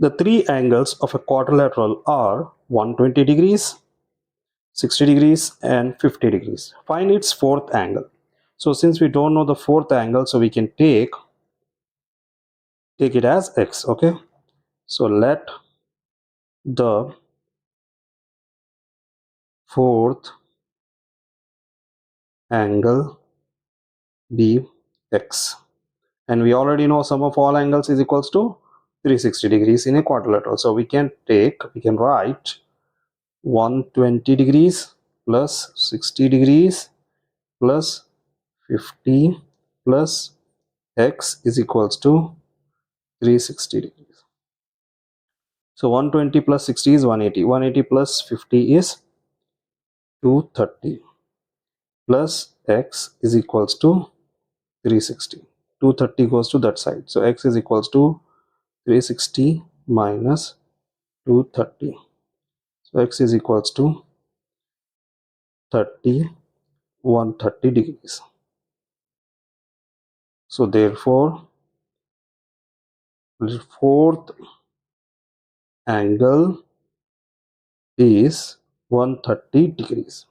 The three angles of a quadrilateral are 120 degrees, 60 degrees and 50 degrees. Find its fourth angle. So since we don't know the fourth angle, so we can take it as x. Okay, so let the fourth angle be x, and we already know sum of all angles is equals to 360 degrees in a quadrilateral. So we can write 120 degrees plus 60 degrees plus 50 plus x is equals to 360 degrees. So 120 plus 60 is 180. 180 plus 50 is 230 plus x is equals to 360. 230 goes to that side. So x is equals to 360 minus 230. So x is equals to 130 degrees. So therefore, the fourth angle is 130 degrees.